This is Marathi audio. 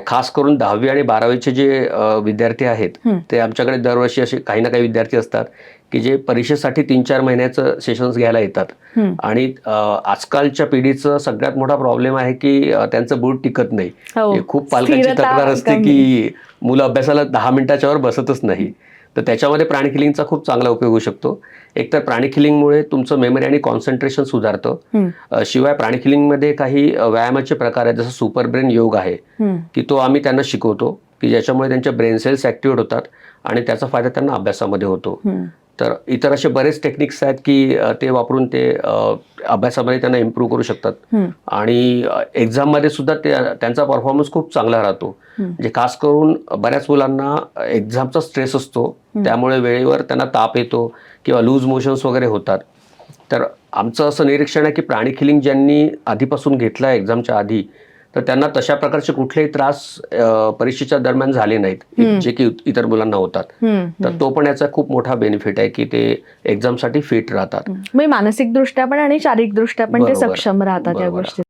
खास करून 10वी आणि 12वीचे जे विद्यार्थी आहेत ते आमच्याकडे दरवर्षी असे काही ना काही विद्यार्थी असतात की जे परीक्षेसाठी 3-4 महिन्याचं सेशन्स घ्यायला येतात आणि आजकालच्या पिढीचं सगळ्यात मोठा प्रॉब्लेम आहे की त्यांचं बूट टिकत नाही. खूप पालकांची तक्रार असते की मुलं अभ्यासाला 10 मिनिटाच्या वर बसतच नाही. तर त्याच्यामध्ये प्राणिक हिलिंगचा खूप चांगला उपयोग होऊ शकतो. एकतर प्राणिक हिलिंगमुळे तुमचं मेमरी आणि कॉन्सन्ट्रेशन सुधारतं. शिवाय प्राणिक हिलिंगमध्ये काही व्यायामाचे प्रकार आहेत, जसं सुपर ब्रेन योग आहे की तो आम्ही त्यांना शिकवतो की ज्याच्यामुळे त्यांच्या ब्रेन सेल्स ॲक्टिव्हेट होतात आणि त्याचा फायदा त्यांना अभ्यासामध्ये होतो. तर इतर असे बरेच टेक्निक्स आहेत की ते वापरून ते अभ्यासामध्ये त्यांना इम्प्रूव्ह करू शकतात आणि एक्झाममध्ये सुद्धा त्यांचा परफॉर्मन्स खूप चांगला राहतो. म्हणजे खास करून बऱ्याच मुलांना एक्झामचा स्ट्रेस असतो, त्यामुळे वेळेवर त्यांना ताप येतो किंवा लूज मोशन्स वगैरे होतात. तर आमचं असं निरीक्षण आहे की प्राणिक हिलिंग ज्यांनी आधीपासून घेतलं आहे एक्झामच्या आधी, तर त्यांना तशा प्रकारचे कुठलेही त्रास परीक्षेच्या दरम्यान झाले नाहीत, जे की इतर मुलांना होतात. तर तो पण याचा खूप मोठा बेनिफिट आहे की ते एक्झामसाठी फिट राहतात. मानसिक दृष्ट्या पण आणि शारीरिक दृष्ट्या पण ते सक्षम राहतात या गोष्टी.